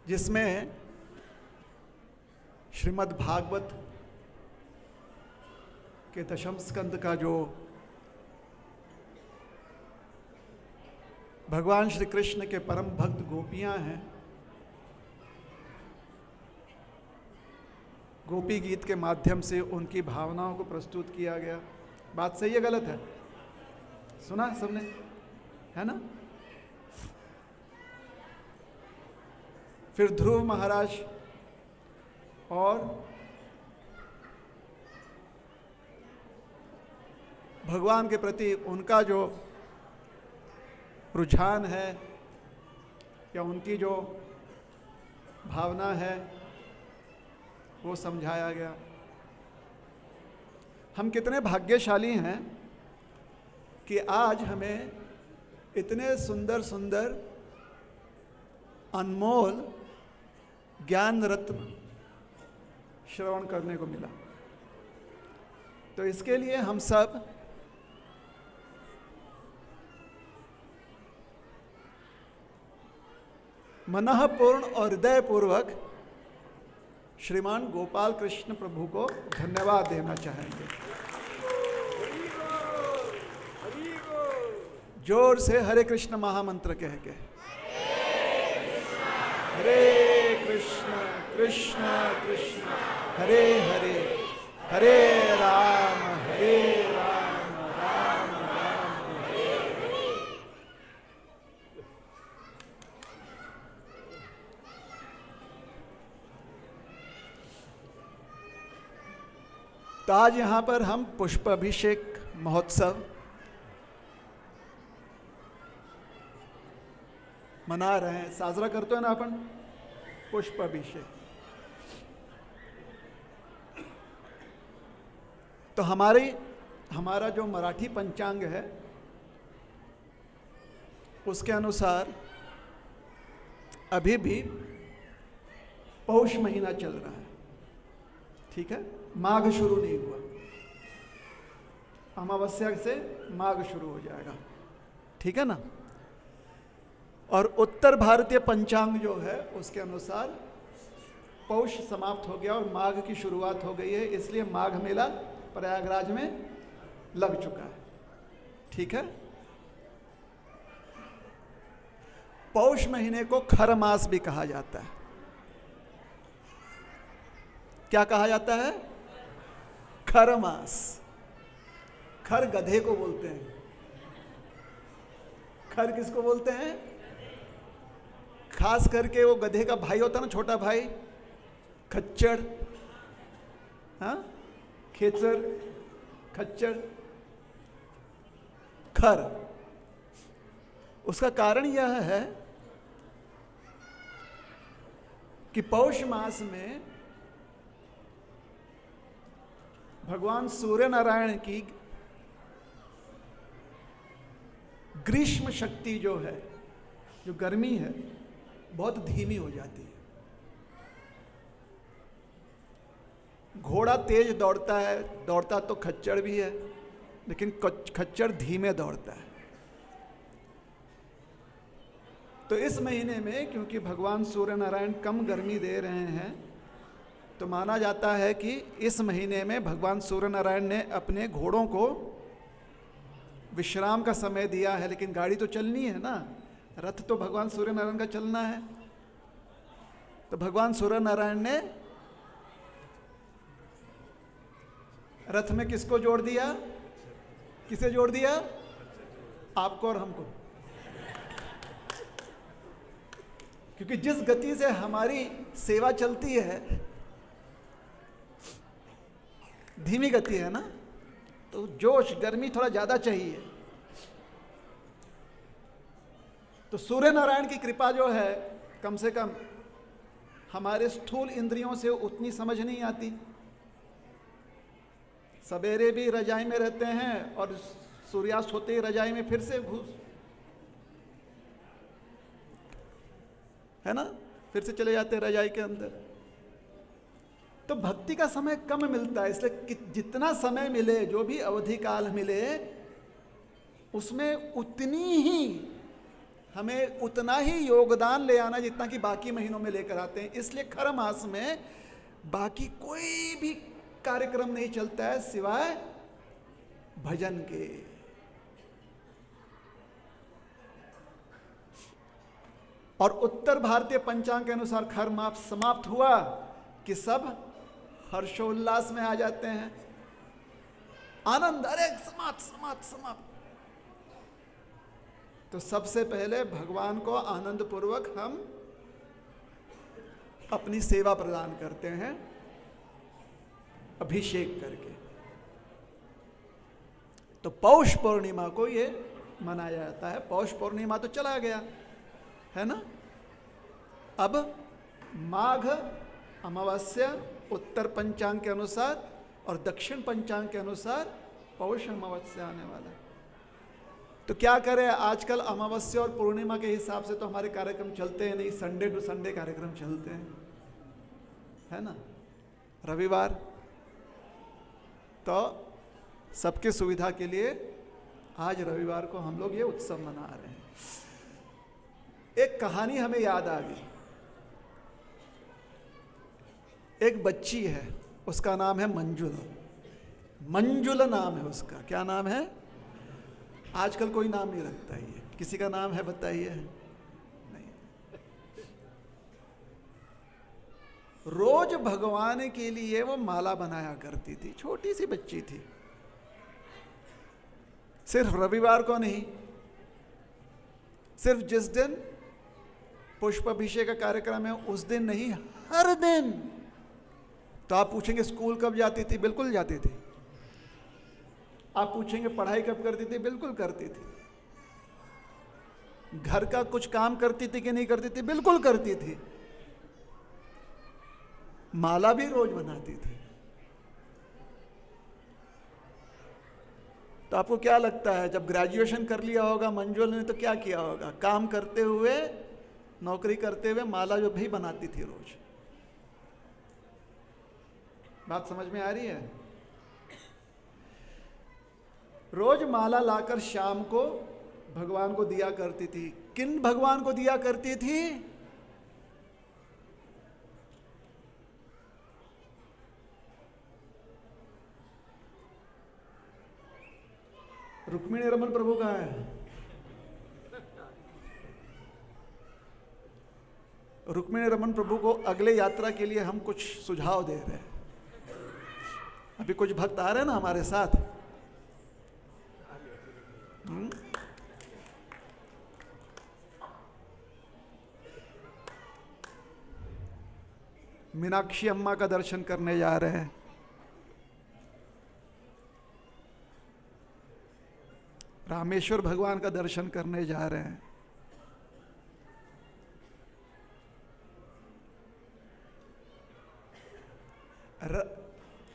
जिसमें श्रीमद् भागवत के दशम स्कंद का जो भगवान श्री कृष्ण के परम भक्त गोपियां हैं, गोपी गीत के माध्यम से उनकी भावनाओं को प्रस्तुत किया गया। बात सही है गलत है? सुना सबने, है ना? फिर ध्रुव महाराज और भगवान के प्रति उनका जो रुझान है या उनकी जो भावना है वो समझाया गया। हम कितने भाग्यशाली हैं कि आज हमें इतने सुंदर सुंदर अनमोल ज्ञान रत्न श्रवण करने को मिला। तो इसके लिए हम सब मनःपूर्ण और हृदयपूर्वक श्रीमान गोपाल कृष्ण प्रभु को धन्यवाद देना चाहेंगे। जोर से हरे कृष्ण महामंत्र कह के, हरे कृष्ण कृष्ण कृष्ण हरे हरे, हरे राम राम राम हरे हरे। तो आज यहाँ पर हम पुष्प अभिषेक महोत्सव मना रहे हैं, साजरा करते हैं ना अपन पुष्प अभिषेक। तो हमारा जो मराठी पंचांग है उसके अनुसार अभी भी पौष महीना चल रहा है, ठीक है? माघ शुरू नहीं हुआ, अमावस्या से माघ शुरू हो जाएगा, ठीक है ना? और उत्तर भारतीय पंचांग जो है उसके अनुसार पौष समाप्त हो गया और माघ की शुरुआत हो गई है, इसलिए माघ मेला प्रयागराज में लग चुका है, ठीक है? पौष महीने को खर मास भी कहा जाता है। क्या कहा जाता है? खर मास। खर गधे को बोलते हैं। खर किसको बोलते हैं? खास करके वो गधे का भाई होता है ना, छोटा भाई, खच्चर, हाँ, खेचर, खच्चर, खर। उसका कारण यह है कि पौष मास में भगवान सूर्य नारायण की ग्रीष्म शक्ति जो है, जो गर्मी है, बहुत धीमी हो जाती है। घोड़ा तेज दौड़ता है, दौड़ता तो खच्चर भी है, लेकिन खच्चर धीमे दौड़ता है। तो इस महीने में क्योंकि भगवान सूर्य नारायण कम गर्मी दे रहे हैं, तो माना जाता है कि इस महीने में भगवान सूर्य नारायण ने अपने घोड़ों को विश्राम का समय दिया है। लेकिन गाड़ी तो चलनी है ना, रथ तो भगवान सूर्य नारायण का चलना है। तो भगवान सूर्य नारायण ने रथ में किसको जोड़ दिया? किसे जोड़ दिया? आपको और हमको। क्योंकि जिस गति से हमारी सेवा चलती है, धीमी गति है ना, तो जोश, गर्मी थोड़ा ज्यादा चाहिए। तो सूर्य नारायण की कृपा जो है, कम से कम हमारे स्थूल इंद्रियों से उतनी समझ नहीं आती। सवेरे भी रजाई में रहते हैं और सूर्यास्त होते ही रजाई में फिर से घुस, है ना, फिर से चले जाते हैं रजाई के अंदर। तो भक्ति का समय कम मिलता है, इसलिए जितना समय मिले, जो भी अवधि काल मिले, उसमें उतनी ही हमें उतना ही योगदान ले आना जितना कि बाकी महीनों में लेकर आते हैं। इसलिए खर मास में बाकी कोई भी कार्यक्रम नहीं चलता है सिवाय भजन के। और उत्तर भारतीय पंचांग के अनुसार खर मास समाप्त हुआ कि सब हर्षोल्लास में आ जाते हैं, आनंद, अरे समाप्त समाप्त समाप्त। तो सबसे पहले भगवान को आनंद पूर्वक हम अपनी सेवा प्रदान करते हैं अभिषेक करके। तो पौष पूर्णिमा को ये मनाया जाता है। पौष पूर्णिमा तो चला गया है ना। अब माघ अमावस्या उत्तर पंचांग के अनुसार और दक्षिण पंचांग के अनुसार पौष अमावस्या आने वाला है। तो क्या करें, आजकल अमावस्या और पूर्णिमा के हिसाब से तो हमारे कार्यक्रम चलते हैं नहीं, संडे टू संडे कार्यक्रम चलते हैं, है ना। रविवार तो सबके सुविधा के लिए आज रविवार को हम लोग ये उत्सव मना रहे हैं। एक कहानी हमें याद आ गई। एक बच्ची है, उसका नाम है मंजुल। मंजुल नाम है उसका। क्या नाम है? आजकल कोई नाम नहीं रखता ये। किसी का नाम है बताइए? नहीं। रोज भगवान के लिए वो माला बनाया करती थी। छोटी सी बच्ची थी। सिर्फ रविवार को नहीं, सिर्फ जिस दिन पुष्प अभिषेक का कार्यक्रम है उस दिन नहीं, हर दिन। तो आप पूछेंगे स्कूल कब जाती थी? बिल्कुल जाती थी। आप पूछेंगे पढ़ाई कब करती थी? बिल्कुल करती थी। घर का कुछ काम करती थी कि नहीं करती थी? बिल्कुल करती थी। माला भी रोज बनाती थी। तो आपको क्या लगता है, जब ग्रेजुएशन कर लिया होगा मंजुल ने तो क्या किया होगा? काम करते हुए, नौकरी करते हुए माला जो भी बनाती थी रोज। बात समझ में आ रही है? रोज माला लाकर शाम को भगवान को दिया करती थी। किन भगवान को दिया करती थी? रुक्मिणी रमन प्रभु कहाँ है? रुक्मिणी रमन प्रभु को अगले यात्रा के लिए हम कुछ सुझाव दे रहे हैं। अभी कुछ भक्त आ रहे हैं ना हमारे साथ। मीनाक्षी अम्मा का दर्शन करने जा रहे हैं। रामेश्वर भगवान का दर्शन करने जा रहे हैं।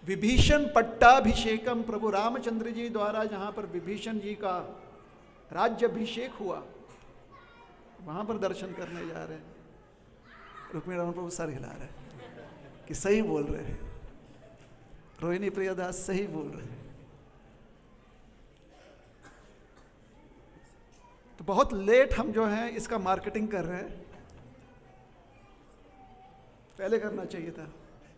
विभीषण पट्टाभिषेकम, प्रभु रामचंद्र जी द्वारा जहां पर विभीषण जी का राज्याभिषेक हुआ, वहां पर दर्शन करने जा रहे हैं। रुक्मिणी रमन प्रभु सर हिला रहे हैं कि सही बोल रहे हैं, रोहिणी प्रियदास सही बोल रहे हैं। तो बहुत लेट हम जो हैं इसका मार्केटिंग कर रहे हैं, पहले करना चाहिए था।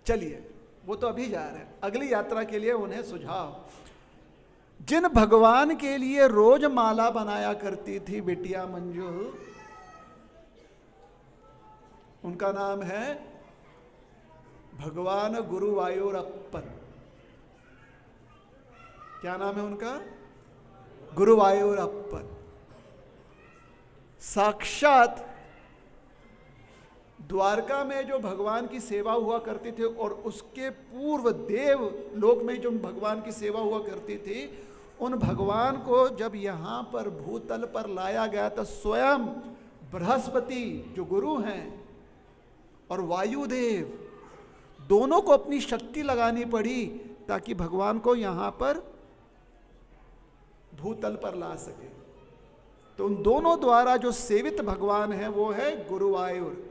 चलिए, वो तो अभी जा रहे हैं। अगली यात्रा के लिए उन्हें सुझाव। जिन भगवान के लिए रोज माला बनाया करती थी बिटिया मंजुल, उनका नाम है भगवान गुरुवायूरप्पन। क्या नाम है उनका? गुरुवायूरप्पन। साक्षात द्वारका में जो भगवान की सेवा हुआ करती थी और उसके पूर्व देव लोक में जो भगवान की सेवा हुआ करती थी, उन भगवान को जब यहाँ पर भूतल पर लाया गया तो स्वयं बृहस्पति जो गुरु हैं और वायुदेव दोनों को अपनी शक्ति लगानी पड़ी ताकि भगवान को यहाँ पर भूतल पर ला सके। तो उन दोनों द्वारा जो सेवित भगवान है वो है गुरुवायूर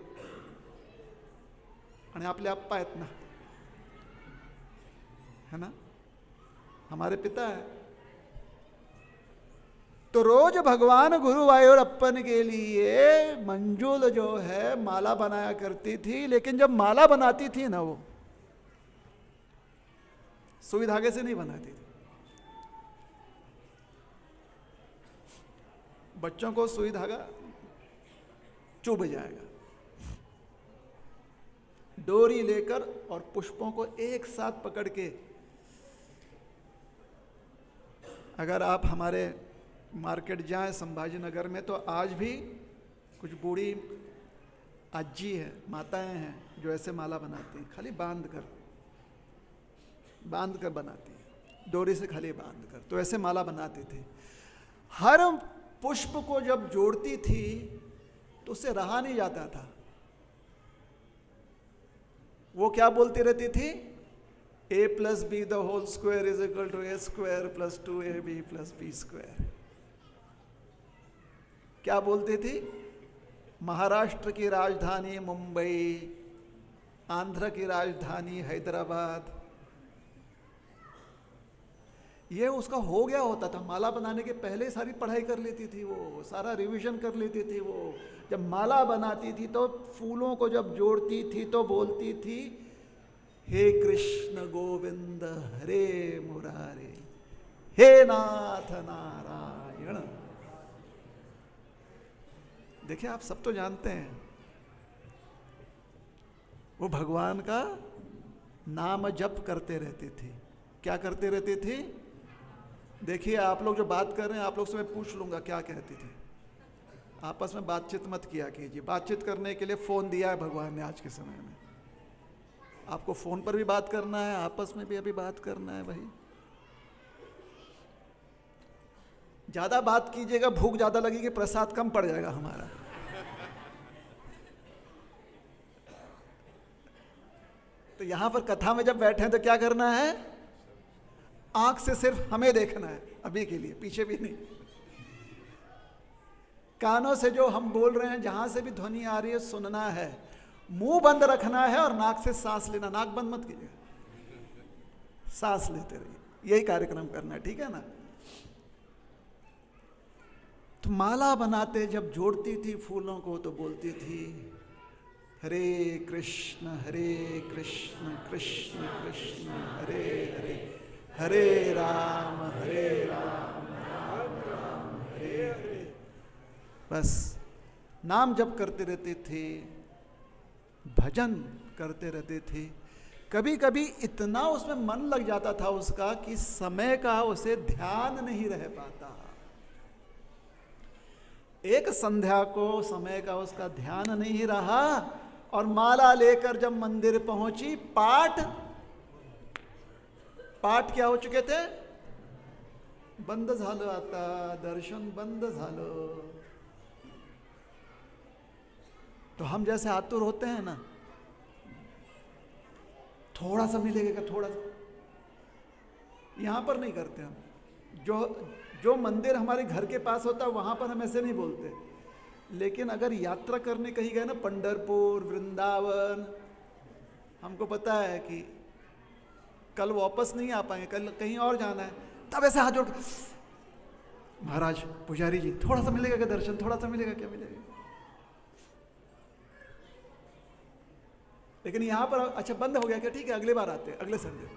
आणि आपले अप्पा आहेत ना, है ना, हमारे पिता है। तो रोज भगवान गुरुवायूरप्पन के लिए मंजुल जो है माला बनाया करती थी, लेकिन जब माला बनाती थी ना, वो सुई धागे से नहीं बनाती थी। बच्चों को सुई धागा चुभ जाएगा। डोरी लेकर और पुष्पों को एक साथ पकड़ के, अगर आप हमारे मार्केट जाएं संभाजी नगर में, तो आज भी कुछ बूढ़ी आजी है, माताएं हैं, जो ऐसे माला बनाती हैं, खाली बांध कर बनाती हैं, डोरी से खाली बांध कर। तो ऐसे माला बनाती थी। हर पुष्प को जब जोड़ती थी तो उससे रहा नहीं जाता था। वो क्या बोलती रहती थी? a + b ² = a² + 2ab + b²। क्या बोलती थी? महाराष्ट्र की राजधानी मुंबई, आंध्र की राजधानी हैदराबाद, ये उसका हो गया होता था। माला बनाने के पहले सारी पढ़ाई कर लेती थी, वो सारा रिवीजन कर लेती थी। वो जब माला बनाती थी तो फूलों को जब जोड़ती थी तो बोलती थी, हे कृष्ण गोविंद हरे मुरारे, हे नाथ नारायण। देखिए, आप सब तो जानते हैं, वो भगवान का नाम जप करते रहती थी। क्या करते रहती थी? देखिए, आप लोग जो बात कर रहे हैं, आप लोग से मैं पूछ लूंगा क्या कहती थी। आपस में बातचीत मत किया कीजिए। बातचीत करने के लिए फोन दिया है भगवान ने आज के समय में। आपको फोन पर भी बात करना है, आपस में भी अभी बात करना है भाई। ज्यादा बात कीजिएगा, भूख ज्यादा लगेगी, प्रसाद कम पड़ जाएगा हमारा। तो यहां पर कथा में जब बैठे हैं तो क्या करना है? आंख से सिर्फ हमें देखना है अभी के लिए, पीछे भी नहीं। कानों से जो हम बोल रहे हैं, जहां से भी ध्वनि आ रही है, सुनना है। मुंह बंद रखना है और नाक से सांस लेना। नाक बंद मत कीजिए, सांस लेते रहिए। यही कार्यक्रम करना है, ठीक है ना? तो माला बनाते जब जोड़ती थी फूलों को तो बोलती थी, हरे कृष्ण कृष्ण कृष्ण हरे हरे, हरे राम राम राम हरे हरे। बस नाम जप करते रहते थे, भजन करते रहते थे। कभी कभी इतना उसमें मन लग जाता था उसका कि समय का उसे ध्यान नहीं रह पाता। एक संध्या को समय का उसका ध्यान नहीं रहा और माला लेकर जब मंदिर पहुंची, पाठ क्या हो चुके थे? बंद झालं, आता दर्शन बंद झालं। तो हम जैसे आतुर होते हैं ना, थोड़ा सा मिलेगा, थोड़ा सा। यहां पर नहीं करते हम। जो मंदिर हमारे घर के पास होता है वहां पर हम ऐसे नहीं बोलते। लेकिन अगर यात्रा करने कहीं गए ना, पंढरपुर, वृंदावन, हमको पता है कि कल वापस नहीं आ पाएंगे, कल कहीं और जाना है, तब ऐसे हाथ जोड़, महाराज पुजारी जी थोड़ा सा मिलेगा क्या दर्शन? थोड़ा सा मिलेगा क्या? मिलेगा। लेकिन यहां पर अच्छा बंद हो गया क्या? ठीक है, अगली बार आते हैं, अगले संडे।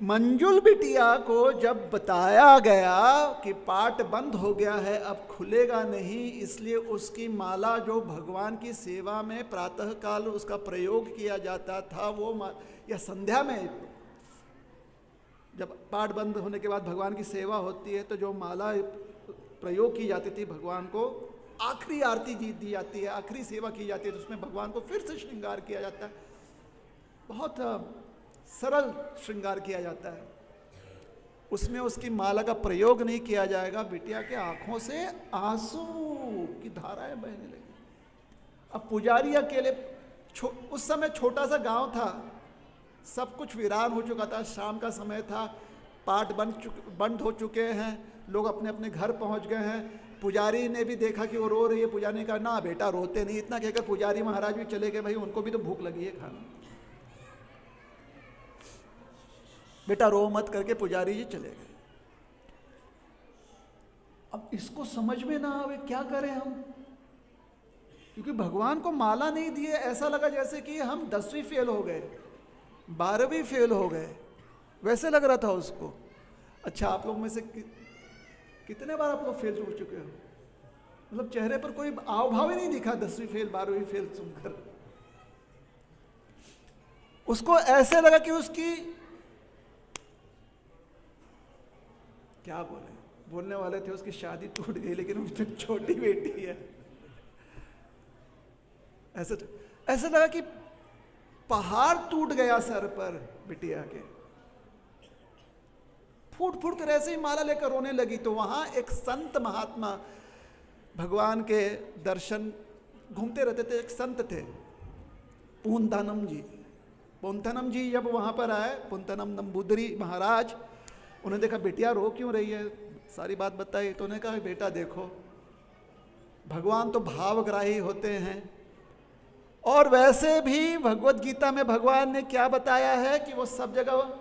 मंजुल बिटिया को जब बताया गया कि पाट बंद हो गया है, अब खुलेगा नहीं, इसलिए उसकी माला जो भगवान की सेवा में प्रातःकाल उसका प्रयोग किया जाता था, वो या संध्या में जब पाठ बंद होने के बाद भगवान की सेवा होती है तो जो माला प्रयोग की जाती थी भगवान को, आखिरी आरती दी जाती है, आखिरी सेवा की जाती है, तो उसमें भगवान को फिर से श्रृंगार किया जाता है। बहुत सरल श्रृंगार किया जाता है। उसमें उसकी माला का प्रयोग नहीं किया जाएगा। बिटिया के आंखों से आंसू की धाराएं बहने लगी। अब पुजारी अकेले, उस समय छोटा सा गांव था, सब कुछ वीरान हो चुका था, शाम का समय था, पाठ बंद हो चुके हैं, लोग अपने अपने घर पहुंच गए हैं। पुजारी ने भी देखा कि वो रो रही है, पुजारी ने कहा ना बेटा रोते नहीं। इतना कहकर पुजारी महाराज भी चले गए, भाई उनको भी तो भूख लगी है खाना। बेटा रो मत करके पुजारी जी चले गए। अब इसको समझ में ना आवे क्या करें हम, क्योंकि भगवान को माला नहीं दिए, ऐसा लगा जैसे कि हम 10वीं फेल हो गए, 12वीं फेल हो गए, वैसे लग रहा था उसको। अच्छा, आप लोग में से कितने बार आप लोग फेल हो चुके हो? मतलब चेहरे पर कोई आव भाव ही नहीं दिखा 10वीं फेल 12वीं फेल सुनकर। उसको ऐसे लगा कि उसकी, क्या बोलने वाले थे, उसकी शादी टूट गई, लेकिन उसकी छोटी बेटी है। ऐसे लगा कि पहाड़ टूट गया सर पर बिटिया के। फूट फूट कर ऐसे ही माला लेकर रोने लगी। तो वहां एक संत महात्मा भगवान के दर्शन घूमते रहते थे, एक संत थे पूंथानम जी। पूंथानम जी जब वहां पर आए, पूंथानम नंबूदरी महाराज, उन्हें देखा बिटिया रो क्यों रही है, सारी बात बताई। तो उन्हें कहा बेटा देखो, भगवान तो भावग्राही होते हैं, और वैसे भी भगवत गीता में भगवान ने क्या बताया है कि वो सब जगह,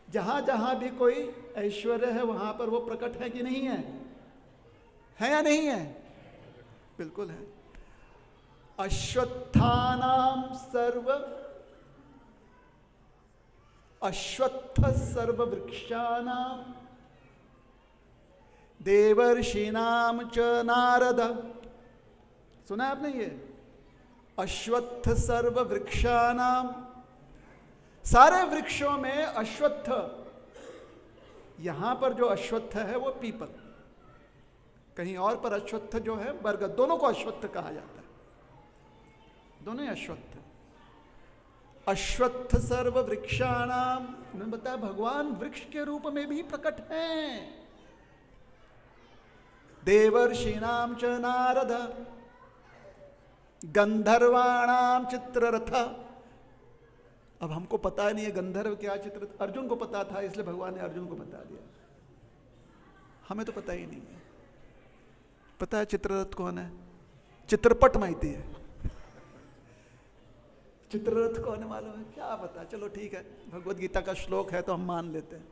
जहां जहां भी कोई ऐश्वर्य है वहां पर वो प्रकट है कि नहीं है? है या नहीं है? बिल्कुल है। अश्वत्थ सर्व वृक्षाणाम देवर्षिणाम च नारद। सुना है आपने ये? अश्वत्थ सर्व वृक्षाणाम, सारे वृक्षों में अश्वत्थ, यहां पर जो अश्वत्थ है वो पीपल, कहीं और पर अश्वत्थ जो है बरगद, दोनों को अश्वत्थ कहा जाता है, दोनों ही अश्वत्थ। अश्वत्थ सर्व वृक्षाणाम, उन्होंने बताया भगवान वृक्ष के रूप में भी प्रकट हैं। देवर्षिणाम च नारद, गंधर्वाणाम चित्ररथ। अब हमको पता नहीं है गंधर्व क्या, चित्र, अर्जुन को पता था इसलिए भगवान ने अर्जुन को बता दिया, हमें तो पता ही नहीं है। पता है चित्ररथ कौन है? चित्रपट माहिती है, चित्ररथ कौन है मालूम है? क्या पता, चलो ठीक है, भगवत गीता का श्लोक है तो हम मान लेते हैं।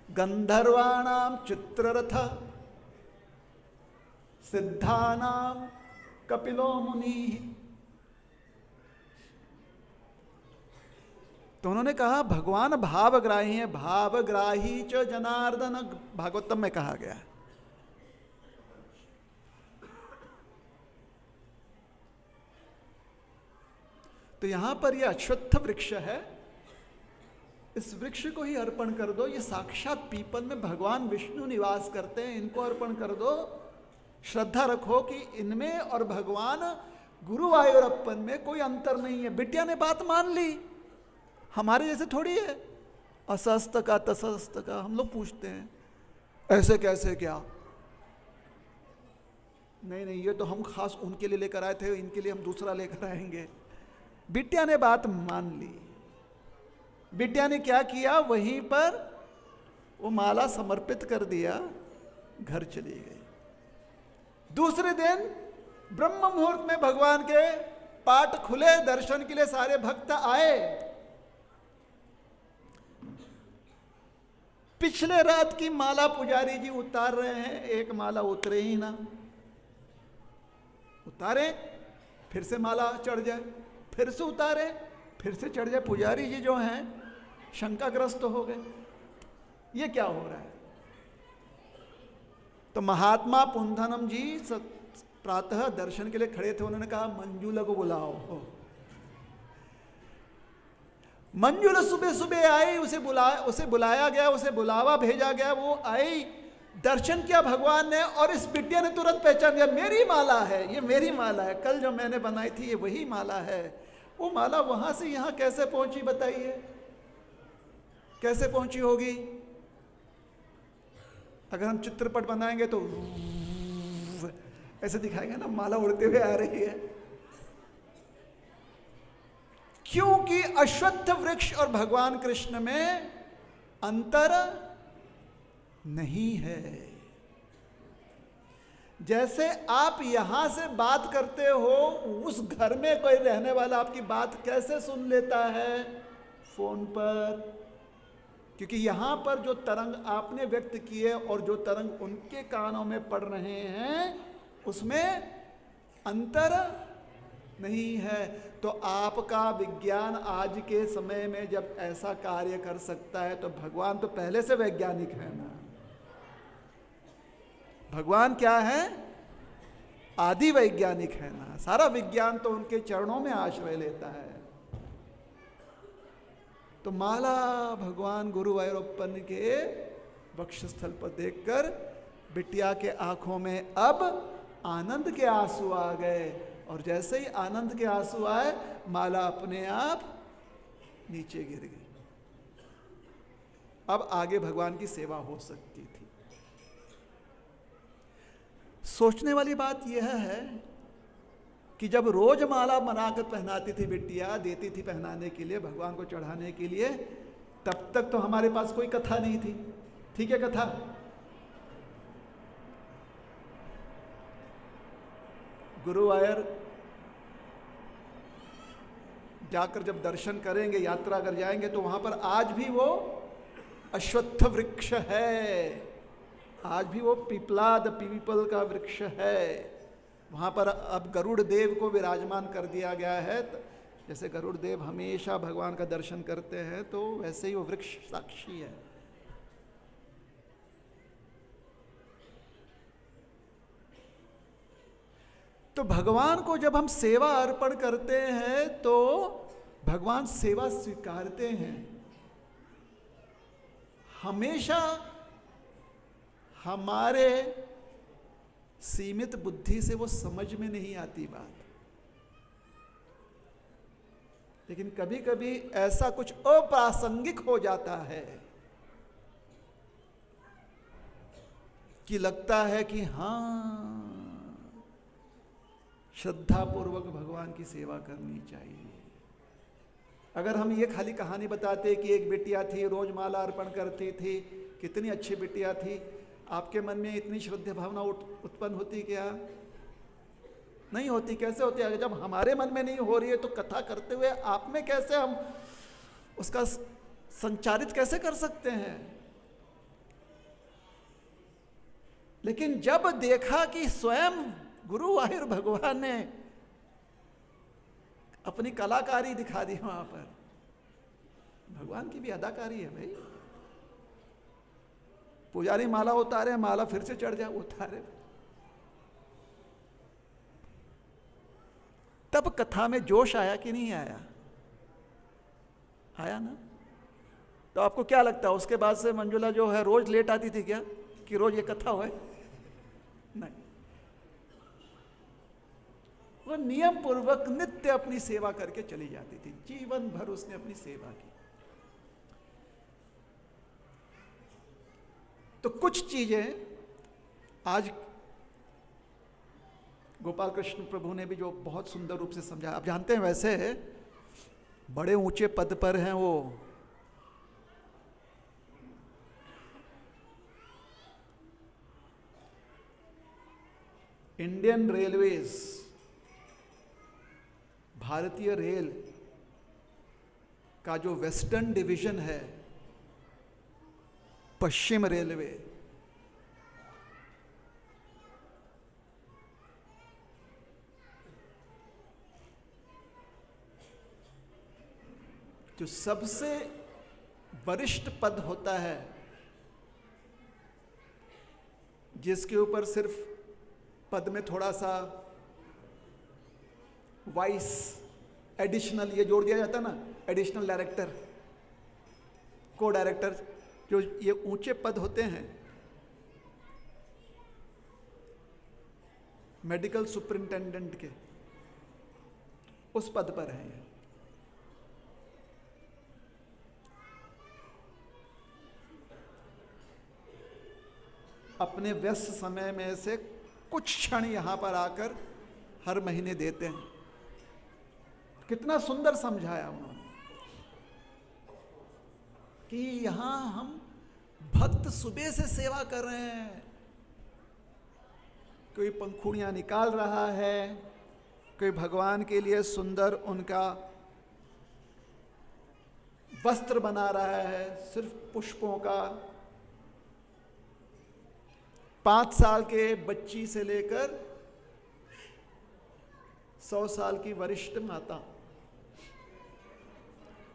गंधर्वाणाम चित्ररथ, सिद्धानाम कपिलो मुनि। तो उन्होंने कहा भगवान भावग्राही है, भावग्राही च जनार्दन, भागवतम में कहा गया है। तो यहां पर यह अश्वत्थ वृक्ष है, इस वृक्ष को ही अर्पण कर दो। ये साक्षात पीपल में भगवान विष्णु निवास करते हैं, इनको अर्पण कर दो। श्रद्धा रखो कि इनमें और भगवान गुरुवायूरप्पन में कोई अंतर नहीं है। बिटिया ने बात मान ली, हमारे जैसे थोड़ी है, असस्त का तसस्त का। हम लोग पूछते हैं ऐसे कैसे क्या? नहीं नहीं, ये तो हम खास उनके लिए लेकर आए थे, इनके लिए हम दूसरा लेकर आएंगे। बिटिया ने बात मान ली। बिटिया ने क्या किया, वहीं पर वो माला समर्पित कर दिया, घर चली गई। दूसरे दिन ब्रह्म मुहूर्त में भगवान के पाट खुले, दर्शन के लिए सारे भक्त आए। पिछले रात की माला पुजारी जी उतार रहे हैं, एक माला उतरे ही ना। उतारे, फिर से माला चढ़ जाए, फिर से उतारे, फिर से चढ़ जाए। पुजारी जी जो हैं शंकाग्रस्त हो गए, ये क्या हो रहा है? तो महात्मा पुंथानम जी प्रातः दर्शन के लिए खड़े थे, उन्होंने कहा मंजुला को बुलाओ। मंजुला सुबह सुबह आई, उसे बुलाया गया, उसे बुलावा भेजा गया, वो आई, दर्शन किया भगवान ने, और इस बिटिया ने तुरंत पहचान लिया, मेरी माला है, ये मेरी माला है, कल जो मैंने बनाई थी ये वही माला है। वो माला वहां से यहां कैसे पहुंची बताइए? कैसे पहुंची होगी? अगर हम चित्रपट बनाएंगे तो ऐसे दिखाएंगे ना, माला उड़ते हुए आ रही है। क्योंकि अश्वत्थ वृक्ष और भगवान कृष्ण में अंतर नहीं है। जैसे आप यहां से बात करते हो, उस घर में कोई रहने वाला आपकी बात कैसे सुन लेता है? फोन पर, क्योंकि यहाँ पर जो तरंग आपने व्यक्त किए और जो तरंग उनके कानों में पड़ रहे हैं उसमें अंतर नहीं है। तो आपका विज्ञान आज के समय में जब ऐसा कार्य कर सकता है तो भगवान तो पहले से वैज्ञानिक है ना। भगवान क्या है? आदि वैज्ञानिक है ना। सारा विज्ञान तो उनके चरणों में आश्रय लेता है। तो माला भगवान गुरुवायूरप्पन के वक्षस्थल पर देखकर बिटिया के आंखों में अब आनंद के आंसू आ गए, और जैसे ही आनंद के आंसू आए माला अपने आप नीचे गिर गई। अब आगे भगवान की सेवा हो सकती थी। सोचने वाली बात यह है कि जब रोज माला बनाकर पहनाती थी बिटिया, देती थी पहनाने के लिए, भगवान को चढ़ाने के लिए, तब तक तो हमारे पास कोई कथा नहीं थी। ठीक है कथा? गुरुवायर जाकर जब दर्शन करेंगे, यात्रा कर जाएंगे, तो वहां पर आज भी वो अश्वत्थ वृक्ष है, आज भी वो पिपलाद पीपल का वृक्ष है। वहाँ पर अब गरुड़ देव को विराजमान कर दिया गया है। जैसे गरुड़ देव हमेशा भगवान का दर्शन करते हैं, तो वैसे ही वो वृक्ष साक्षी है। तो भगवान को जब हम सेवा अर्पण करते हैं तो भगवान सेवा स्वीकारते हैं। हमेशा हमारे सीमित बुद्धि से वो समझ में नहीं आती बात, लेकिन कभी कभी ऐसा कुछ अप्रासंगिक हो जाता है कि लगता है कि हाँ, श्रद्धापूर्वक भगवान की सेवा करनी चाहिए। अगर हम ये खाली कहानी बताते कि एक बिटिया थी, रोज माला अर्पण करती थी, कितनी अच्छी बिटिया थी, आपके मन में इतनी श्रद्धा भावना उत्पन्न होती क्या? नहीं होती। कैसे होती है? जब हमारे मन में नहीं हो रही है तो कथा करते हुए आप में कैसे हम उसका संचारित कैसे कर सकते हैं? लेकिन जब देखा कि स्वयं गुरुवायूर भगवान ने अपनी कलाकारी दिखा दी, वहां पर भगवान की भी अदाकारी है भाई। पुजारी माला उतारे, माला फिर से चढ़ जाए, उतारे। तब कथा में जोश आया कि नहीं आया? आया ना? तो आपको क्या लगता है, उसके बाद से मंजुला जो है रोज लेट आती थी क्या कि रोज ये कथा हो? नहीं, वो नियम पूर्वक नित्य अपनी सेवा करके चली जाती थी। जीवन भर उसने अपनी सेवा की। तो कुछ चीजें आज गोपाल कृष्ण प्रभु ने भी जो बहुत सुंदर रूप से समझा। आप जानते हैं वैसे बड़े ऊंचे पद पर हैं वो, इंडियन रेलवेज, भारतीय रेल का जो वेस्टर्न डिवीजन है, पश्चिम रेलवे, जो सबसे वरिष्ठ पद होता है, जिसके ऊपर सिर्फ पद में थोड़ा सा वाइस एडिशनल ये जोड़ दिया जाता है ना, एडिशनल डायरेक्टर, को डायरेक्टर, जो ये ऊंचे पद होते हैं, मेडिकल सुपरिंटेंडेंट के, उस पद पर है ये। अपने व्यस्त समय में से कुछ क्षण यहां पर आकर हर महीने देते हैं। कितना सुंदर समझाया उन्होंने कि यहां हम भक्त सुबह से सेवा कर रहे हैं, कोई पंखुड़ियां निकाल रहा है, कोई भगवान के लिए सुंदर उनका वस्त्र बना रहा है सिर्फ पुष्पों का। 5 साल के बच्ची से लेकर 100 साल की वरिष्ठ माता,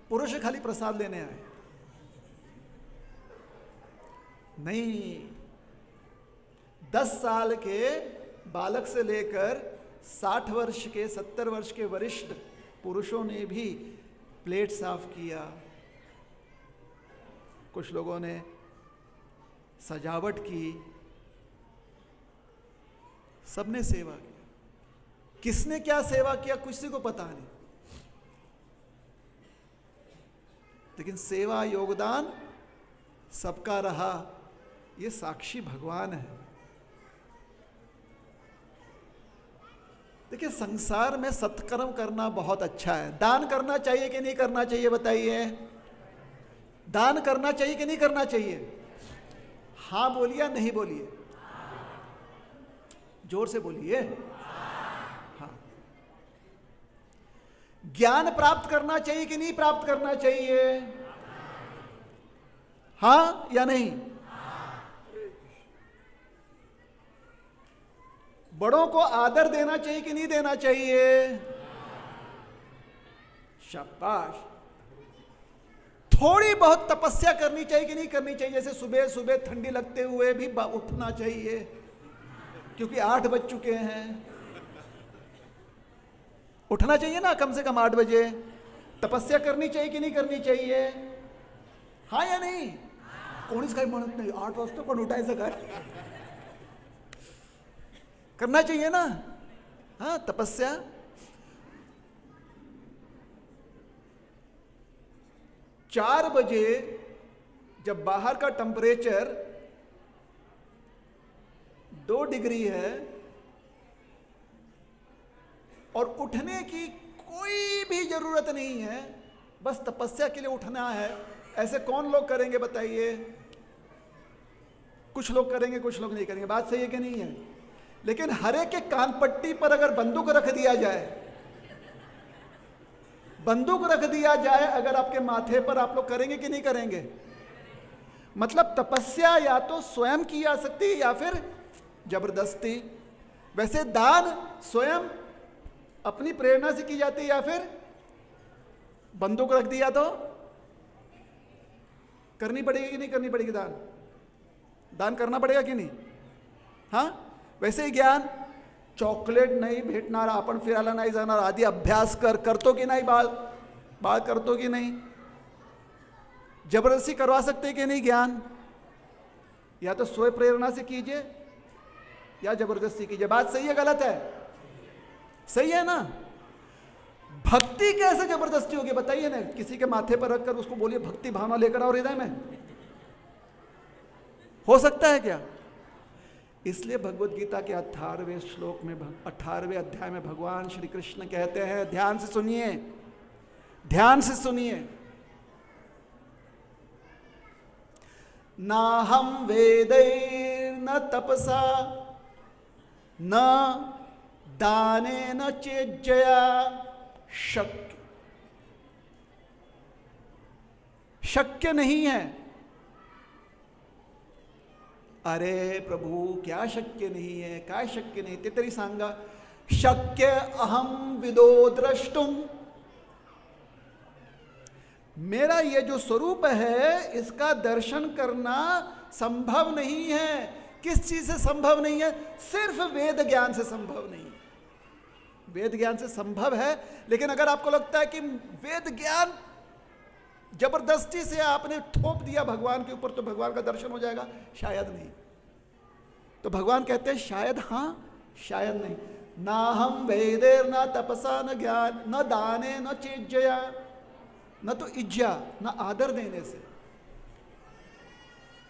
पुरुष खाली प्रसाद लेने आए नहीं। 10 साल के बालक से लेकर 60 वर्ष के 70 वर्ष के वरिष्ठ पुरुषों ने भी प्लेट साफ किया। कुछ लोगों ने सजावट की, सबने सेवा की। किसने क्या सेवा किया किसी को पता नहीं, लेकिन सेवा योगदान सबका रहा। ये साक्षी भगवान है। देखिए, संसार में सत्कर्म करना बहुत अच्छा है। दान करना चाहिए कि नहीं करना चाहिए बताइए? दान करना चाहिए कि नहीं करना चाहिए? हाँ बोलिए या नहीं बोलिए? जोर से बोलिए। हाँ। ज्ञान प्राप्त करना चाहिए कि नहीं प्राप्त करना चाहिए? हाँ या नहीं? बड़ों को आदर देना चाहिए कि नहीं देना चाहिए? शाबाश। थोड़ी बहुत तपस्या करनी चाहिए कि नहीं करनी चाहिए? जैसे सुबह सुबह ठंडी लगते हुए भी उठना चाहिए, क्योंकि 8 बज चुके हैं। उठना चाहिए ना कम से कम 8 बजे। तपस्या करनी चाहिए कि नहीं करनी चाहिए? हाँ या नहीं? कोणीच काही म्हणत नाही, 8 वाजता पण उठायचं काय? करना चाहिए ना। हाँ, तपस्या। चार बजे जब बाहर का टेम्परेचर 2 डिग्री है और उठने की कोई भी जरूरत नहीं है, बस तपस्या के लिए उठना है, ऐसे कौन लोग करेंगे बताइए? कुछ लोग करेंगे, कुछ लोग नहीं करेंगे। बात सही है कि नहीं है? लेकिन हर एक के कान पट्टी पर अगर बंदूक रख दिया जाए, बंदूक रख दिया जाए अगर आपके माथे पर, आप लोग करेंगे कि नहीं करेंगे? मतलब तपस्या या तो स्वयं की जा सकती है या फिर जबरदस्ती। वैसे दान स्वयं अपनी प्रेरणा से की जाती है या फिर बंदूक रख दिया तो करनी पड़ेगी कि नहीं करनी पड़ेगी? दान दान करना पड़ेगा कि नहीं? हाँ, वैसे ही ज्ञान, चॉकलेट नाही भेटणार, आपण फिरायला नाही जाणार, आधी अभ्यास करतो की नाही? बाळ करतो की नहीं? जबरदस्ती करवा सकते कि नहीं ज्ञान? या तो स्वयं प्रेरणा से कीजिए या जबरदस्ती कीजिए। बात सही है गलत है? सही है ना? भक्ति कैसे जबरदस्ती होगी बताइए ना? किसी के माथे पर रखकर उसको बोलिए भक्ति भावना लेकर आओ हृदय में, हो सकता है क्या? इसलिए भगवत गीता के 18वें श्लोक में 18वें अध्याय में भगवान श्री कृष्ण कहते हैं, ध्यान से सुनिए, ध्यान से सुनिए, ना हम वेदैर न तपसा न दाने न चेज्जया शक्य नहीं है। अरे प्रभु, क्या शक्य नहीं है? काय शक्य नहीं ते तरी सांगा। शक्य अहम विदो द्रष्टुम, मेरा ये जो स्वरूप है इसका दर्शन करना संभव नहीं है। किस चीज से संभव नहीं है? सिर्फ वेद ज्ञान से संभव नहीं है। वेद ज्ञान से संभव है, लेकिन अगर आपको लगता है कि वेद ज्ञान जबरदस्ती से आपने थोप दिया भगवान के ऊपर तो भगवान का दर्शन हो जाएगा, शायद नहीं। तो भगवान कहते हैं शायद हाँ, शायद नहीं। ना हम वेदेर न तपसा न ज्ञान न दाने न चेज्जया, न तो इज्जा न आदर देने से।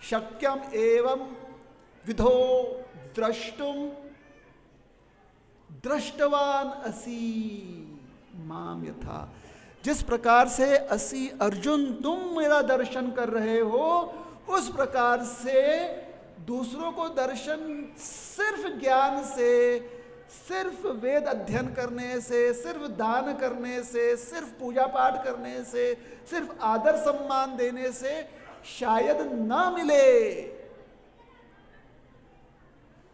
शक्यम एवं विधो द्रष्टुम दृष्टवान असी माम यथा, जिस प्रकार से असी अर्जुन तुम मेरा दर्शन कर रहे हो, उस प्रकार से दूसरों को दर्शन सिर्फ ज्ञान से, सिर्फ वेद अध्ययन करने से, सिर्फ दान करने से, सिर्फ पूजा पाठ करने से, सिर्फ आदर सम्मान देने से शायद ना मिले।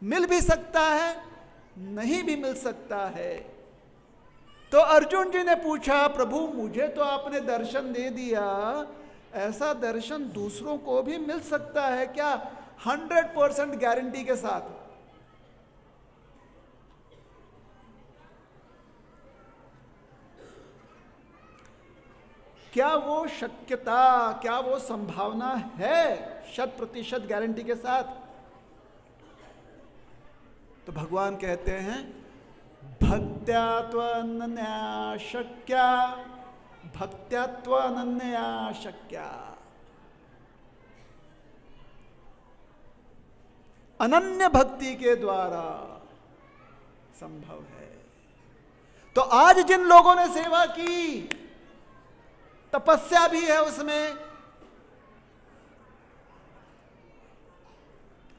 मिल भी सकता है, नहीं भी मिल सकता है। तो अर्जुन जी ने पूछा, प्रभु मुझे तो आपने दर्शन दे दिया, ऐसा दर्शन दूसरों को भी मिल सकता है क्या 100% गारंटी के साथ? क्या वो शक्यता, क्या वो संभावना है 100% गारंटी के साथ? तो भगवान कहते हैं, भक्त्या त्वनन्या शक्या, भक्त्या त्वनन्या शक्या। अनन्य भक्ति के द्वारा संभव है। तो आज जिन लोगों ने सेवा की, तपस्या भी है उसमें,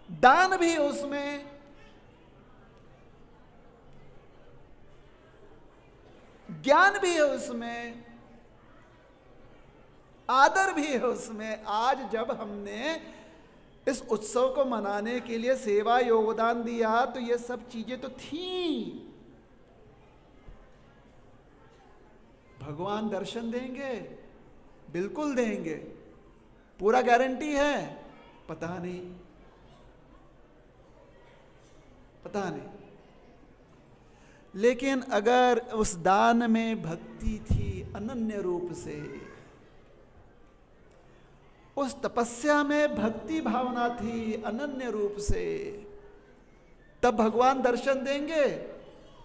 दान भी है उसमें, ज्ञान भी है उसमें, आदर भी है उसमें। आज जब हमने इस उत्सव को मनाने के लिए सेवा योगदान दिया तो ये सब चीजें तो थीं। भगवान दर्शन देंगे, बिल्कुल देंगे, पूरा गारंटी है। पता नहीं, पता नहीं। लेकिन अगर उस दान में भक्ति थी अनन्य रूप से, उस तपस्या में भक्ति भावना थी अनन्य रूप से, तब भगवान दर्शन देंगे,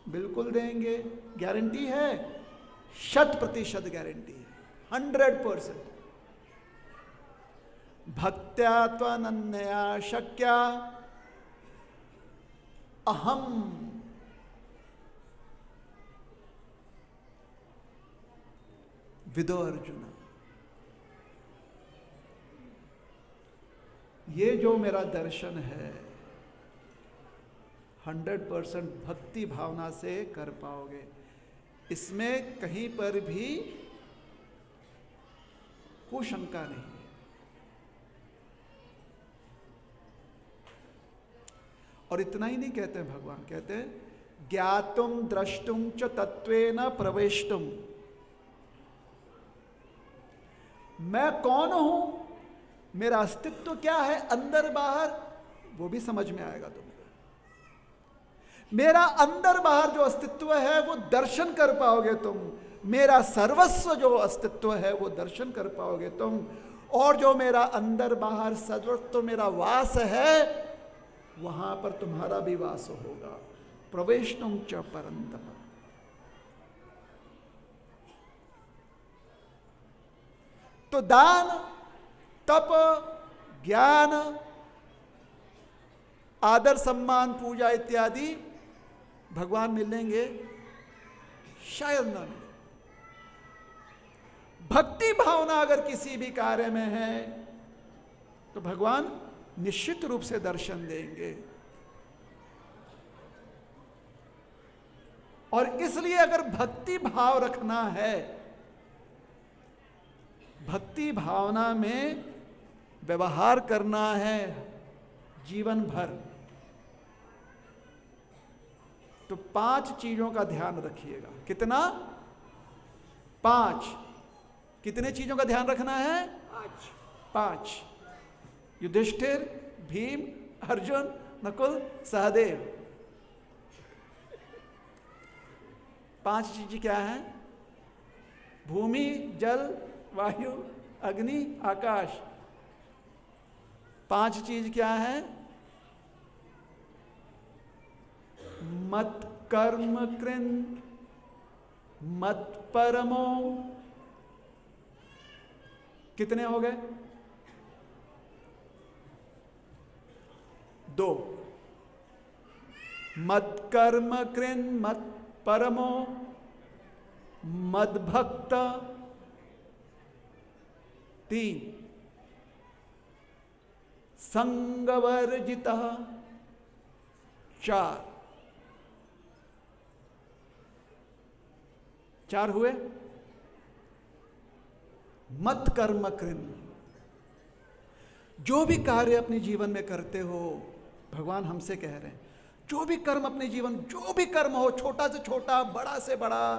बिल्कुल देंगे। गारंटी है, 100% गारंटी है, 100%। भक्त्या त्वनन्या शक्या अहम विदो अर्जुन। ये जो मेरा दर्शन है 100% भक्ति भावना से कर पाओगे, इसमें कहीं पर भी कोई शंका नहीं है। और इतना ही नहीं कहते हैं भगवान, कहते हैं ज्ञातुम द्रष्टुम च तत्वेन प्रवेष्टुम। मैं कौन हूं, मेरा अस्तित्व क्या है अंदर बाहर, वो भी समझ में आएगा तुम्हें। मेरा अंदर बाहर जो अस्तित्व है वो दर्शन कर पाओगे तुम। मेरा सर्वस्व जो अस्तित्व है वो दर्शन कर पाओगे तुम। और जो मेरा अंदर बाहर सर्वस्व मेरा वास है, वहां पर तुम्हारा भी वास होगा। प्रवेष्टुम च परंतप। तो दान, तप, ज्ञान, आदर सम्मान, पूजा इत्यादि भगवान मिलेंगे, शायद ना मिले। भक्ति भावना अगर किसी भी कार्य में है तो भगवान निश्चित रूप से दर्शन देंगे। और इसलिए अगर भक्ति भाव रखना है, भक्ति भावना में व्यवहार करना है जीवन भर, तो 5 चीजों का ध्यान रखिएगा। कितना? 5। कितने चीजों का ध्यान रखना है? 5। युधिष्ठिर, भीम, अर्जुन, नकुल, सहदेव। 5 चीजें क्या हैं? भूमि, जल, वायु, अग्नि, आकाश। 5 चीज क्या है? मत कर्म कृन, मत परमो। कितने हो गए? 2। मत कर्म कृन मत परमो मद भक्त। 3। संगवर्जितः। 4। 4 हुए। मत कर्म कृन, जो भी कार्य अपने जीवन में करते हो, भगवान हमसे कह रहे हैं, जो भी कर्म अपने जीवन, जो भी कर्म हो, छोटा से छोटा, बड़ा से बड़ा,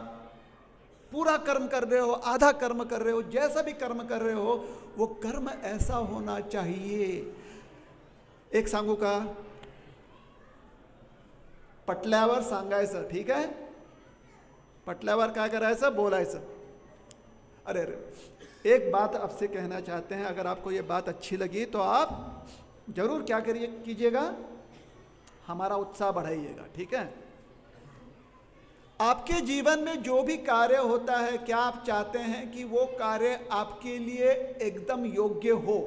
पूरा कर्म कर रहे हो, आधा कर्म कर रहे हो, जैसा भी कर्म कर रहे हो, वो कर्म ऐसा होना चाहिए। एक सांगू का पटल्यावर सांगायचं, ठीक है, पटल्यावर काय करायचं, बोलायचं। अरे अरे, एक बात आपसे कहना चाहते हैं, अगर आपको ये बात अच्छी लगी तो आप जरूर क्या कीजिएगा, हमारा उत्साह बढ़ाइएगा, ठीक है। आपके जीवन में जो भी कार्य होता है, क्या आप चाहते हैं कि वो कार्य आपके लिए एकदम योग्य हो?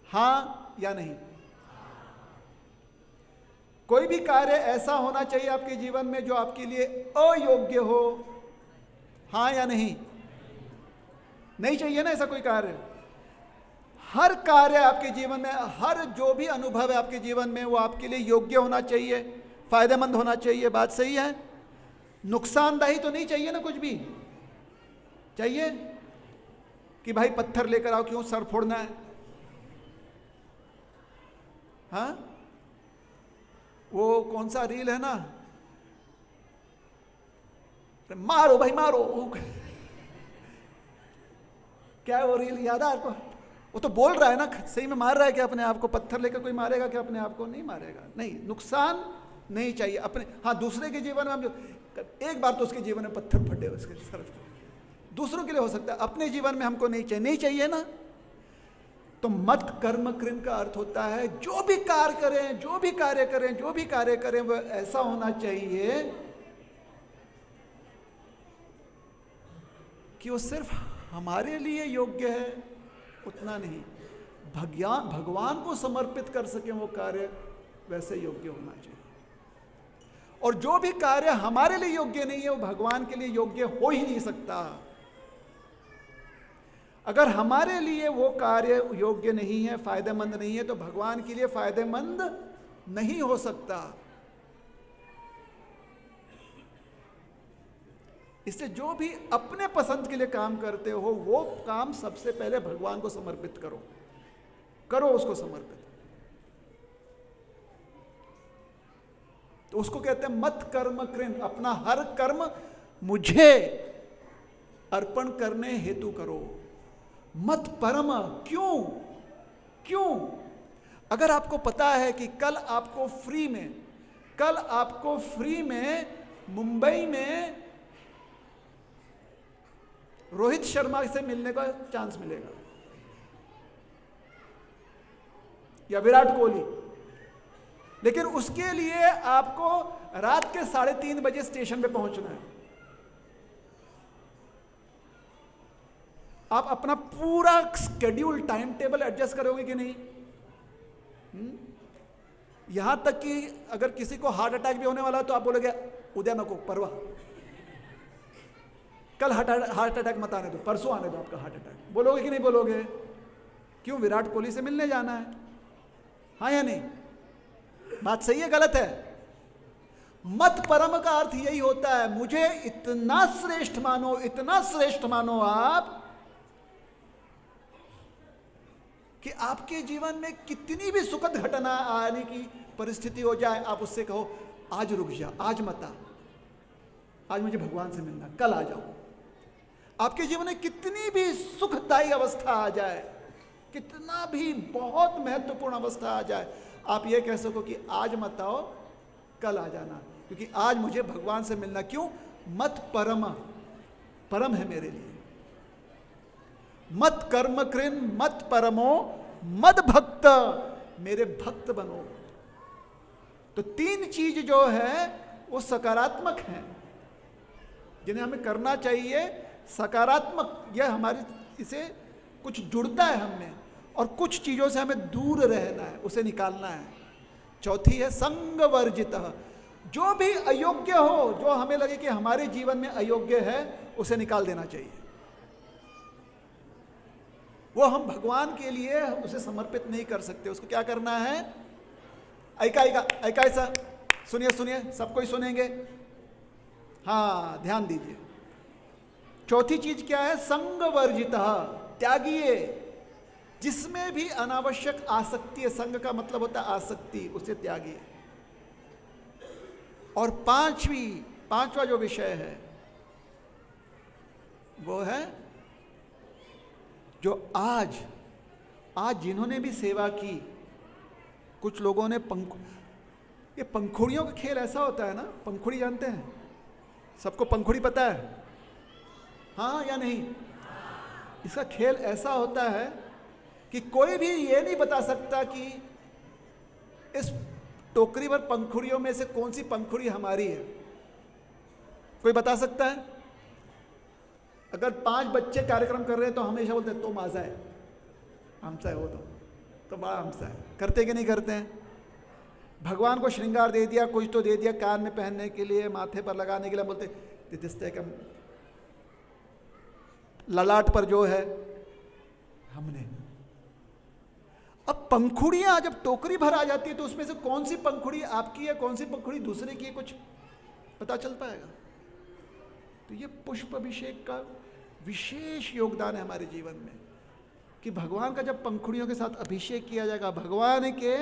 हाँ या नहीं? कोई भी कार्य ऐसा होना चाहिए आपके जीवन में जो आपके लिए अयोग्य हो? हाँ या नहीं? नहीं चाहिए ना ऐसा कोई कार्य। हर कार्य आपके जीवन में, हर जो भी अनुभव है आपके जीवन में, वो आपके लिए योग्य होना चाहिए, फायदेमंद होना चाहिए। बात सही है? नुकसानदायी तो नहीं चाहिए ना कुछ भी। चाहिए कि भाई पत्थर लेकर आओ, क्यों सर फोड़ना है? हाँ, वो कौन सा रील है ना, मारो भाई मारो, क्या है वो रील, याद है आपको? वो तो बोल रहा है ना, सही में मार रहा है क्या अपने आप को? पत्थर लेकर कोई मारेगा क्या अपने आप को? नहीं मारेगा। नहीं, नुकसान नहीं चाहिए अपने। हाँ, दूसरे के जीवन में हम जो एक बार तो उसके जीवन में पत्थर फटे उसके सर, दूसरों के लिए हो सकता है, अपने जीवन में हमको नहीं चाहिए। नहीं चाहिए ना, तो मत कर्म कृन का अर्थ होता है जो भी कार्य करें, जो भी कार्य करें, जो भी कार्य करें, वो ऐसा होना चाहिए कि वो सिर्फ हमारे लिए योग्य है, उतना नहीं, भगवान को समर्पित कर सके वो कार्य, वैसे योग्य होना चाहिए। और जो भी कार्य हमारे लिए योग्य नहीं है, वो भगवान के लिए योग्य हो ही नहीं सकता। अगर हमारे लिए वो कार्य योग्य नहीं है, फायदेमंद नहीं है, तो भगवान के लिए फायदेमंद नहीं हो सकता। इससे जो भी अपने पसंद के लिए काम करते हो, वो काम सबसे पहले भगवान को समर्पित करो, करो उसको समर्पित। तो उसको कहते हैं मत कर्म कृन, अपना हर कर्म मुझे अर्पण करने हेतु करो। मत परम, क्यों? क्यों? अगर आपको पता है कि कल आपको फ्री में मुंबई में रोहित शर्मा से मिलने का चांस मिलेगा या विराट कोहली, लेकिन उसके लिए आपको रात के 3:30 बजे स्टेशन पे पहुंचना है। आप अपना पूरा स्केड्यूल, टाइम टेबल एडजस्ट करोगे कि नहीं? यहां तक कि अगर किसी को हार्ट अटैक भी होने वाला है तो आप बोलोगे उद्या नको, परवा, कल हार्ट अटैक मत आने दो, परसों आने दो आपका हार्ट अटैक। बोलोगे कि नहीं बोलोगे? क्यों? विराट कोहली से मिलने जाना है। हाँ या नहीं? बात सही है गलत है? मत परम का अर्थ यही होता है, मुझे इतना श्रेष्ठ मानो, इतना श्रेष्ठ मानो आप कि आपके जीवन में कितनी भी सुखद घटना आने की परिस्थिति हो जाए, आप उससे कहो आज रुक जा, आज मत आ, आज मुझे भगवान से मिलना, कल आ जाओ। आपके जीवन में कितनी भी सुखदायी अवस्था आ जाए, कितना भी बहुत महत्वपूर्ण अवस्था आ जाए, आप ये कह सको कि आज मत आओ, कल आ जाना, क्योंकि आज मुझे भगवान से मिलना। क्यों? मत परम, परम है मेरे लिए। मत कर्म कृन मत परमो मद भक्त, मेरे भक्त बनो। तो 3 चीज जो है वो सकारात्मक हैं, जिन्हें हमें करना चाहिए। सकारात्मक, यह हमारी इसे कुछ जुड़ता है हमने, और कुछ चीजों से हमें दूर रहना है, उसे निकालना है। चौथी है संग वर्जित, जो भी अयोग्य हो, जो हमें लगे कि हमारे जीवन में अयोग्य है, उसे निकाल देना चाहिए। वो हम भगवान के लिए उसे समर्पित नहीं कर सकते। उसको क्या करना है? ऐका ऐसा सुनिए, सुनिए, सबको ही सुनेंगे। हाँ, ध्यान दीजिए। चौथी चीज क्या है? संग वर्जितः, त्यागिए। जिसमें भी अनावश्यक आसक्ति है, संग का मतलब होता है आसक्ति, उसे त्यागिए। और पांचवा जो विषय है वो है जो आज जिन्होंने भी सेवा की, कुछ लोगों ने ये पंखुड़ियों का खेल ऐसा होता है ना, पंखुड़ी जानते हैं? सबको पंखुड़ी पता है, हाँ या नहीं? इसका खेल ऐसा होता है कि कोई भी ये नहीं बता सकता कि इस टोकरी भर पंखुड़ियों में से कौन सी पंखुड़ी हमारी है। कोई बता सकता है? अगर 5 बच्चे कार्यक्रम कर रहे हैं तो हमेशा बोलते हैं तो माजा है, हमसा है वो, तो बड़ा हमसा है। करते कि नहीं करते हैं? भगवान को श्रृंगार दे दिया, कुछ तो दे दिया, कान में पहनने के लिए, माथे पर लगाने के लिए, बोलते दिदिस्ते का ललाट पर जो है हमने। अब पंखुड़ियां जब टोकरी भर आ जाती है तो उसमें से कौन सी पंखुड़ी आपकी है, कौन सी पंखुड़ी दूसरे की है, कुछ पता चल पाएगा? तो ये पुष्प अभिषेक का विशेष योगदान है हमारे जीवन में कि भगवान का जब पंखुड़ियों के साथ अभिषेक किया जाएगा, भगवान के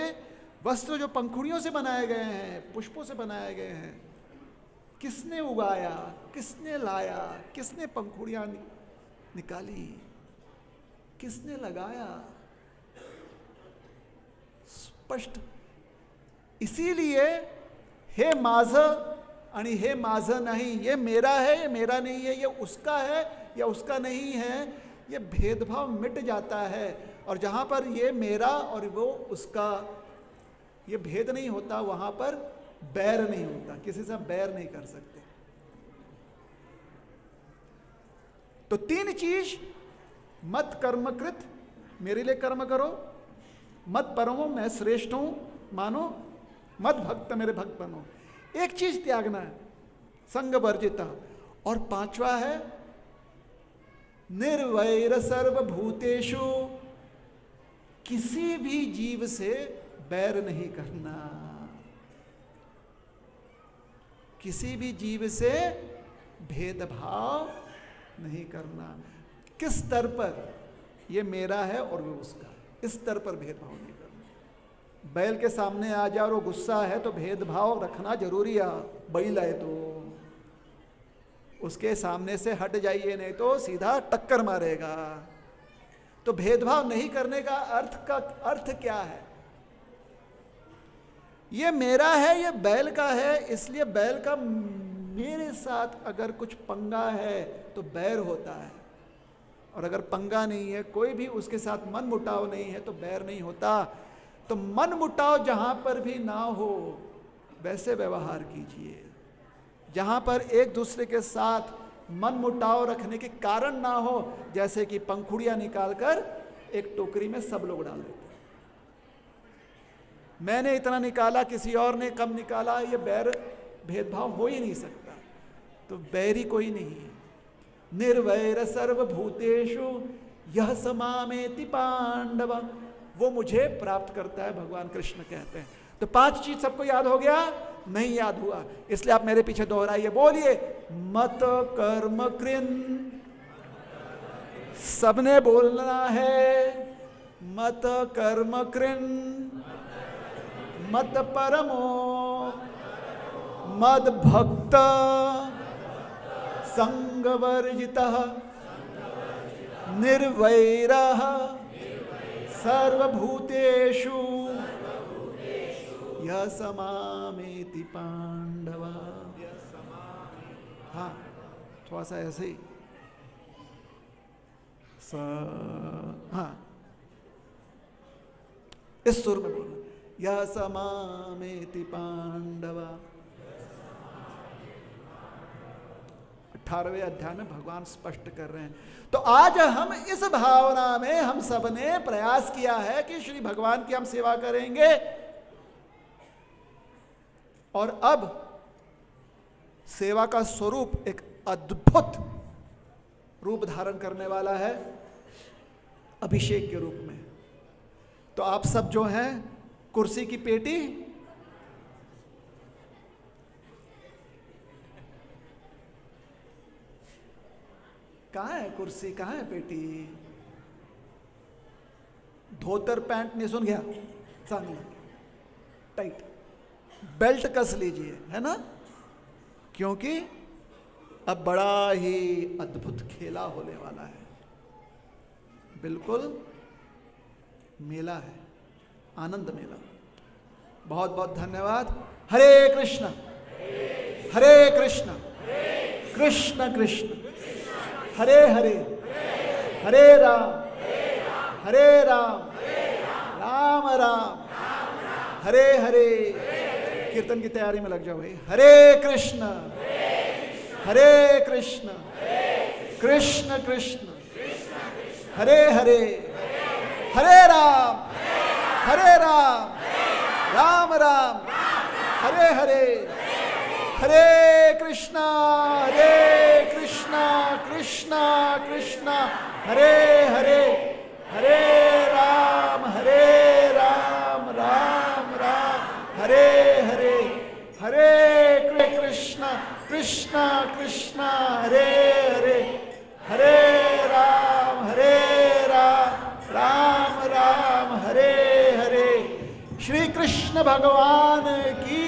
वस्त्र जो पंखुड़ियों से बनाए गए हैं, पुष्पों से बनाए गए हैं, किसने उगाया, किसने लाया, किसने पंखुड़ियां निकाली, किसने लगाया? स्पष्ट। इसीलिए हे माझ आणि हे माझ नहीं, ये मेरा है, ये मेरा नहीं है, ये उसका है या उसका नहीं है, ये भेदभाव मिट जाता है। और जहां पर ये मेरा और वो उसका, ये भेद नहीं होता, वहां पर बैर नहीं होता, किसी से बैर नहीं कर सकते। तो 3 चीज, मत कर्मकृत, मेरे लिए कर्म करो, मत परमो, मैं श्रेष्ठ हूं मानो, मत भक्त, मेरे भक्त बनो। एक चीज त्यागना है, संग वर्जिता। और 5वां है निर्वैर सर्वभूतेषु, किसी भी जीव से बैर नहीं करना, किसी भी जीव से भेदभाव नहीं करना। किस स्तर पर? ये मेरा है और वो उसका, इस स्तर पर भेदभाव नहीं करना। बैल के सामने आ जाए और वो गुस्सा है तो भेदभाव रखना जरूरी है। बैल है तो उसके सामने से हट जाइए, नहीं तो सीधा टक्कर मारेगा। तो भेदभाव नहीं करने का अर्थ क्या है? ये मेरा है, ये बैल का है, इसलिए बैल का मेरे साथ अगर कुछ पंगा है तो बैर होता है। और अगर पंगा नहीं है, कोई भी उसके साथ मन मुटाव नहीं है, तो बैर नहीं होता। तो मन मुटाव जहां पर भी ना हो वैसे व्यवहार कीजिए। जहां पर एक दूसरे के साथ मन मुटाव रखने के कारण ना हो, जैसे कि पंखुड़ियां निकालकर एक टोकरी में सब लोग डाल देते हैं, मैंने इतना निकाला, किसी और ने कम निकाला, ये बैर भेदभाव हो ही नहीं सकता। तो बैरी कोई नहीं है। निर्वैर सर्वभूतेषु यह समामेति पांडव, वो मुझे प्राप्त करता है, भगवान कृष्ण कहते हैं। तो 5 चीज सबको याद हो गया? नहीं याद हुआ, इसलिए आप मेरे पीछे दोहराइए, बोलिए मत कर्म कृन। सबने बोलना है, मत कर्म कृन, मत परमो, मद भक्त, संगवर्जितः, निर्वैरः, सर्वभूतेषु यह समामेति पांडव। हाँ, थोड़ा सा ऐसे ही हाँ, इस सुर में बोलना, यह समामेति पांडव। 18वें अध्याय में भगवान स्पष्ट कर रहे हैं। तो आज हम इस भावना में हम सबने प्रयास किया है कि श्री भगवान की हम सेवा करेंगे। और अब सेवा का स्वरूप एक अद्भुत रूप धारण करने वाला है, अभिषेक के रूप में। तो आप सब जो हैं, कुर्सी की पेटी कहाँ है कुर्सी, कहाँ है पेटी? धोतर पैंट नहीं, सुन गया, चांगलं टाइट, बेल्ट कस लीजिए, है ना, क्योंकि अब बड़ा ही अद्भुत खेला होने वाला है। बिल्कुल मेला है, आनंद मेला। बहुत बहुत धन्यवाद। हरे कृष्ण हरे कृष्ण कृष्ण कृष्ण हरे हरे, हरे राम राम राम हरे हरे। कीर्तन की तैयारी में लग जाओ भाई। हरे कृष्ण कृष्ण कृष्ण हरे हरे, हरे राम राम राम हरे हरे, हरे कृष्णा कृष्णा कृष्णा हरे हरे, हरे राम राम राम हरे हरे, हरे कृष्णा कृष्णा हरे हरे, हरे राम राम हरे हरे। श्री कृष्ण भगवान की